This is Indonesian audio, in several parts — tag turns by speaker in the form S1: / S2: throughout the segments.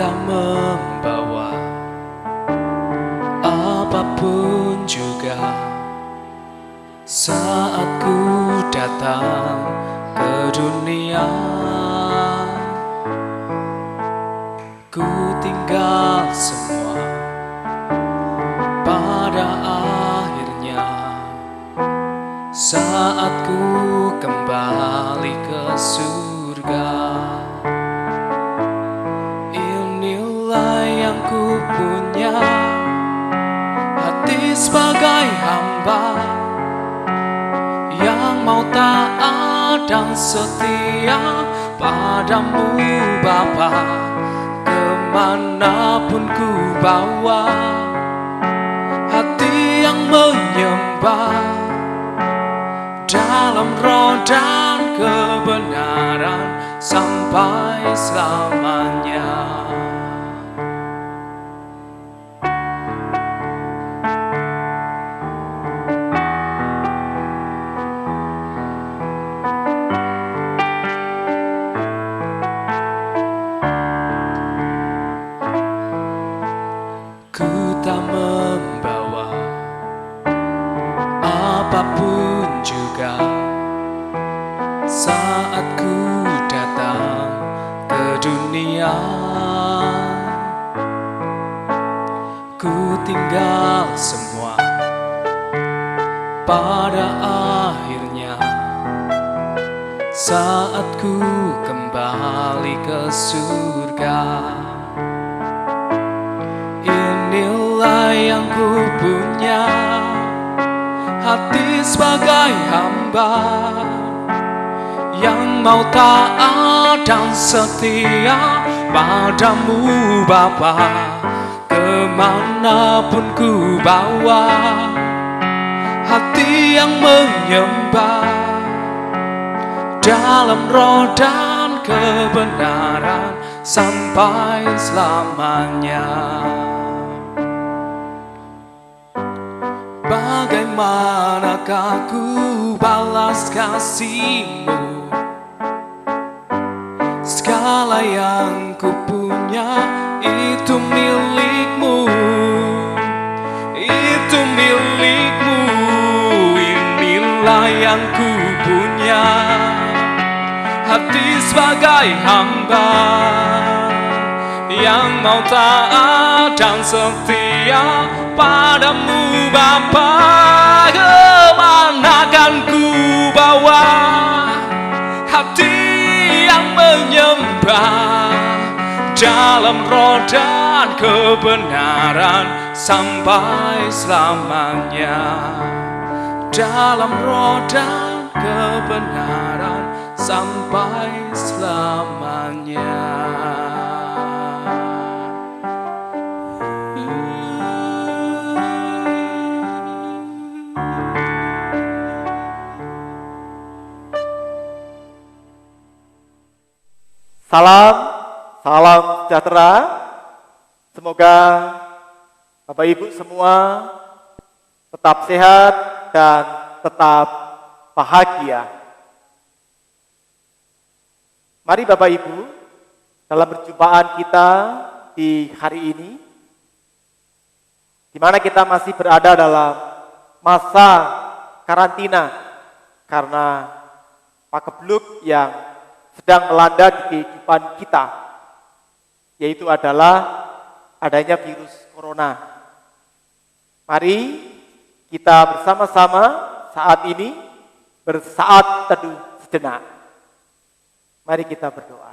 S1: tak membawa apapun juga saat ku datang ke dunia. Ku tinggal semua pada akhirnya saat ku kembali ke surga. Inilah yang ku punya, hati sebagai hamba yang mau taat dan setia padamu Bapa. Kemanapun ku bawa, hati yang menyembah dalam roh dan kebenaran sampai selamanya. Ku tak membawa apapun juga saat ku datang ke dunia. Ku tinggal semua pada akhirnya saat ku kembali ke surga. Inilah yang ku punya, hati sebagai hamba yang mau taat dan setia padamu Bapa. Kemanapun ku bawa, hati yang menyembah dalam roh dan kebenaran sampai selamanya. Bagaimanakah ku balas kasih-Mu? Segala yang ku punya itu milik-Mu, itu milik-Mu. Inilah yang ku punya, hati sebagai hamba yang mau taat dan setia padamu Bapa. Kemanakan ku bawa, hati yang menyembah dalam roh dan kebenaran sampai selamanya. Dalam roh dan kebenaran sampai selamanya.
S2: Salam sejahtera. Semoga Bapak Ibu semua tetap sehat dan tetap bahagia. Mari Bapak Ibu, dalam perjumpaan kita di hari ini, di mana kita masih berada dalam masa karantina karena pagebluk yang sedang melanda di kehidupan kita, yaitu adalah adanya virus corona. Mari kita bersama-sama saat ini bersaat teduh sejenak. Mari kita berdoa.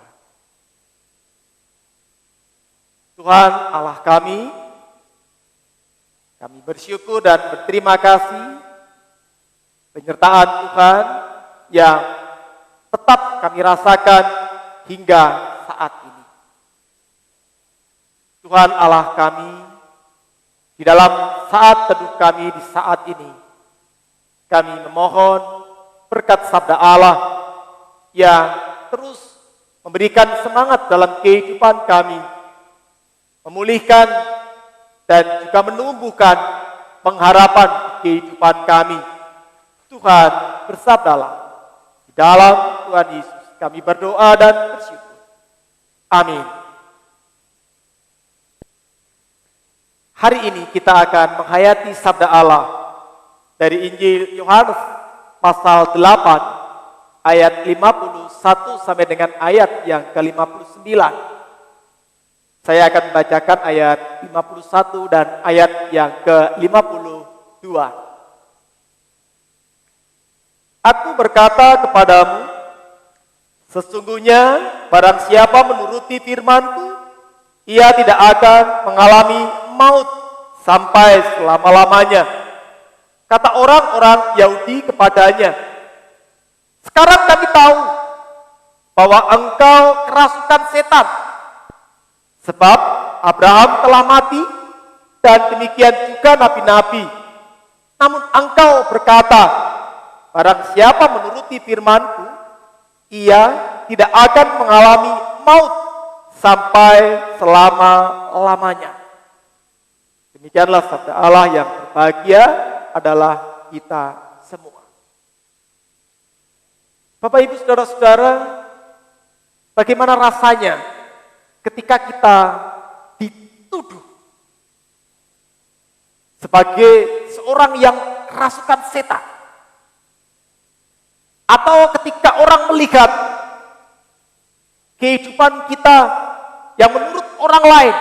S2: Tuhan Allah kami bersyukur dan berterima kasih penyertaan Tuhan yang tetap kami rasakan hingga saat ini. Tuhan Allah kami, di dalam saat teduh kami di saat ini, kami memohon berkat sabda Allah yang terus memberikan semangat dalam kehidupan kami, memulihkan dan juga menumbuhkan pengharapan kehidupan kami. Tuhan bersabdalah, di dalam Tuhan Yesus kami berdoa dan bersyukur. Amin. Hari ini kita akan menghayati sabda Allah dari Injil Yohanes pasal 8 ayat 51 sampai dengan ayat yang ke-59. Saya akan membacakan ayat 51 dan ayat yang ke-52. Aku berkata kepadamu, sesungguhnya barang siapa menuruti firman-Ku, ia tidak akan mengalami maut sampai selama-lamanya. Kata orang-orang Yahudi kepadanya, sekarang kami tahu bahwa engkau kerasukan setan, sebab Abraham telah mati dan demikian juga nabi-nabi. Namun engkau berkata, barang siapa menuruti firman-Ku, ia tidak akan mengalami maut sampai selama-lamanya. Demikianlah sabda Allah yang berbahagia adalah kita semua. Bapak, Ibu, Saudara-saudara, bagaimana rasanya ketika kita dituduh sebagai seorang yang kerasukan setan? Atau ketika orang melihat kehidupan kita yang menurut orang lain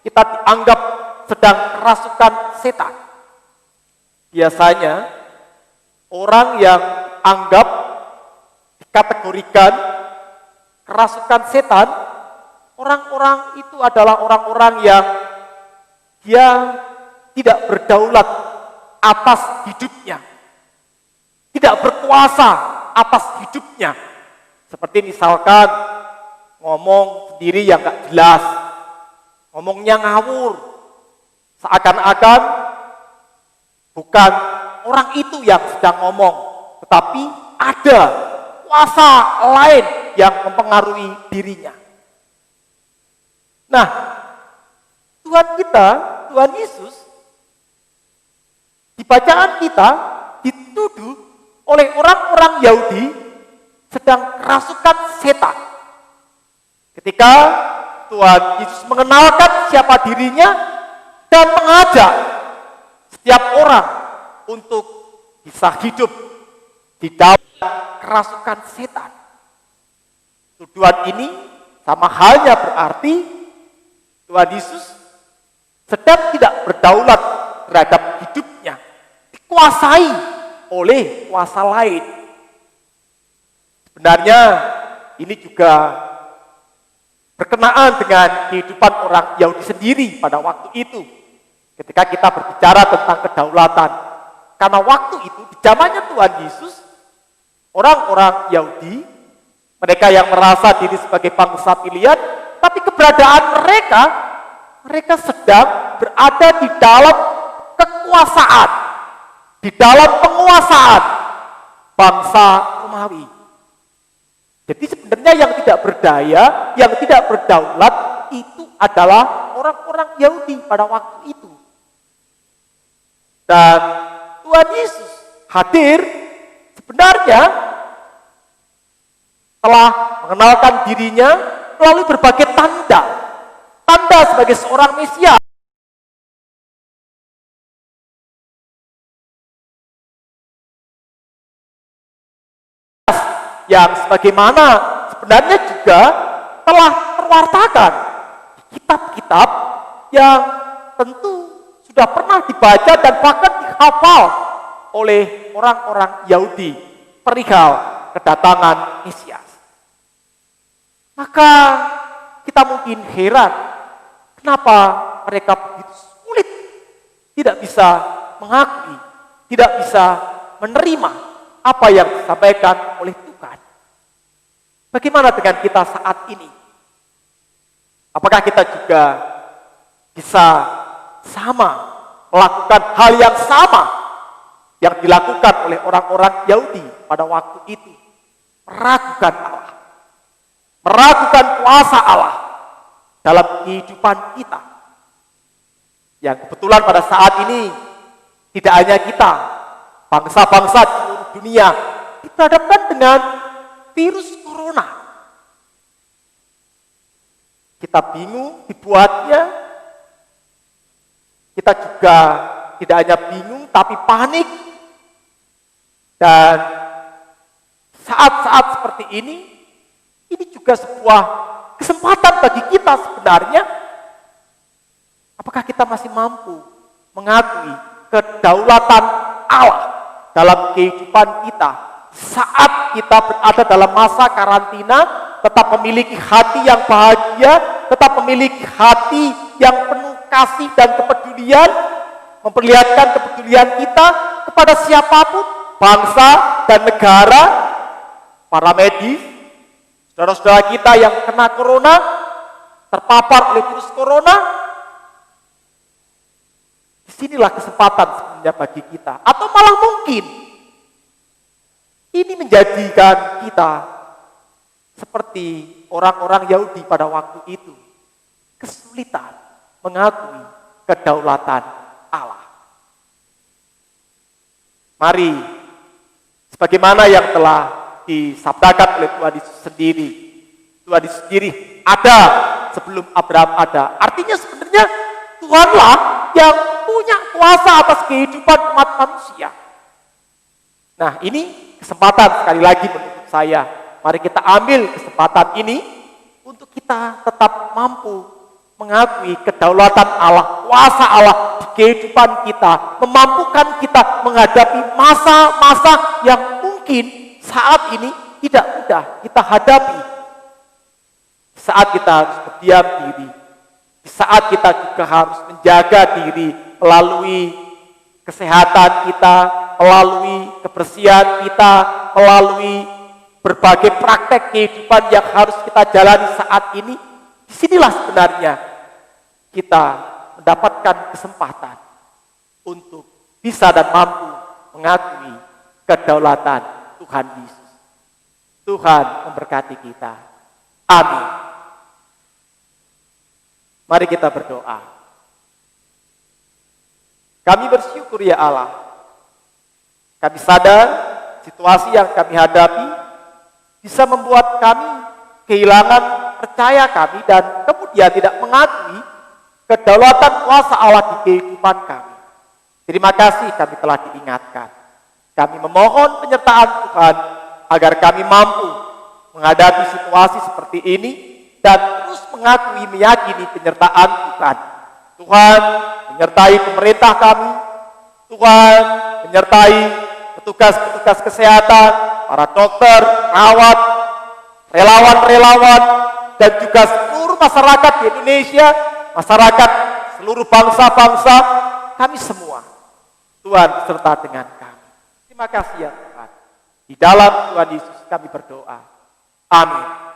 S2: kita dianggap sedang kerasukan setan. Biasanya orang yang anggap dikategorikan kerasukan setan, orang-orang itu adalah orang-orang yang dia tidak berdaulat atas hidupnya, tidak berkuasa atas hidupnya. Seperti misalkan ngomong sendiri yang gak jelas, ngomongnya ngawur, seakan-akan bukan orang itu yang sedang ngomong, tetapi ada kuasa lain yang mempengaruhi dirinya. Nah, Tuhan kita, Tuhan Yesus, di bacaan kita dituduh oleh orang-orang Yahudi sedang kerasukan setan. Ketika Tuhan Yesus mengenalkan siapa dirinya dan mengajak setiap orang untuk bisa hidup di dalam kerasukan setan. Tuduhan ini sama halnya berarti Tuhan Yesus sedang tidak berdaulat terhadap hidupnya, dikuasai oleh kuasa lain. Sebenarnya ini juga berkenaan dengan kehidupan orang Yahudi sendiri pada waktu itu. Ketika kita berbicara tentang kedaulatan, karena waktu itu di zamannya Tuhan Yesus, orang-orang Yahudi, mereka yang merasa diri sebagai bangsa pilihan, tapi keberadaan mereka sedang berada di dalam kekuasaan, di dalam penguasaan bangsa Romawi. Jadi sebenarnya yang tidak berdaya, yang tidak berdaulat itu adalah orang-orang Yahudi pada waktu itu. Dan Tuhan Yesus hadir sebenarnya telah mengenalkan dirinya melalui berbagai tanda. Tanda sebagai seorang Mesias. Yang sebagaimana sebenarnya juga telah terwartakan di kitab-kitab yang tentu sudah pernah dibaca dan bahkan dihafal oleh orang-orang Yahudi perihal kedatangan Mesias. Maka kita mungkin heran kenapa mereka begitu sulit, tidak bisa mengakui, tidak bisa menerima apa yang disampaikan oleh Tuhan. Bagaimana dengan kita saat ini? Apakah kita juga bisa sama melakukan hal yang sama yang dilakukan oleh orang-orang Yahudi pada waktu itu? Meragukan Allah, meragukan kuasa Allah dalam kehidupan kita. Yang kebetulan pada saat ini tidak hanya kita, bangsa-bangsa di seluruh dunia diperhadapkan dengan virus corona. Kita bingung dibuatnya kita juga tidak hanya bingung tapi panik. Dan saat-saat seperti ini juga sebuah kesempatan bagi kita sebenarnya. Apakah kita masih mampu mengakui kedaulatan Allah dalam kehidupan kita saat kita berada dalam masa karantina, tetap memiliki hati yang bahagia, tetap memiliki hati yang penuh kasih dan kepedulian, memperlihatkan kepedulian kita kepada siapapun, bangsa dan negara, para medis, saudara-saudara kita yang kena corona, terpapar oleh virus corona. Disinilah kesempatan sebenarnya bagi kita. Atau malah mungkin ini menjadikan kita seperti orang-orang Yahudi pada waktu itu, kesulitan mengakui kedaulatan Allah. Mari, sebagaimana yang telah disabdakan oleh Tuhan Yesus sendiri, Tuhan Yesus sendiri ada sebelum Abraham ada. Artinya sebenarnya Tuhanlah yang punya kuasa atas kehidupan umat manusia. Nah, ini kesempatan sekali lagi menurut saya. Mari kita ambil kesempatan ini untuk kita tetap mampu mengakui kedaulatan Allah, kuasa Allah di kehidupan kita, memampukan kita menghadapi masa-masa yang mungkin saat ini tidak mudah kita hadapi. Saat kita harus berdiam diri, saat kita juga harus menjaga diri melalui kesehatan kita, melalui kebersihan kita, melalui berbagai praktek kehidupan yang harus kita jalani saat ini. Disinilah sebenarnya kita mendapatkan kesempatan untuk bisa dan mampu mengakui kedaulatan Tuhan Yesus. Tuhan memberkati kita. Amin. Mari kita berdoa. Kami bersyukur ya Allah. Kami sadar situasi yang kami hadapi bisa membuat kami kehilangan percaya kami dan kemudian tidak mengakui kedaulatan kuasa Allah di kehidupan kami. Terima kasih kami telah diingatkan. Kami memohon penyertaan Tuhan agar kami mampu menghadapi situasi seperti ini dan terus mengakui meyakini penyertaan Tuhan. Tuhan menyertai pemerintah kami, Tuhan menyertai petugas-petugas kesehatan, para dokter, perawat, relawan-relawan, dan juga seluruh masyarakat di Indonesia, masyarakat seluruh bangsa-bangsa, kami semua. Tuhan beserta dengan kami. Terima kasih ya Tuhan. Di dalam Tuhan Yesus kami berdoa. Amin.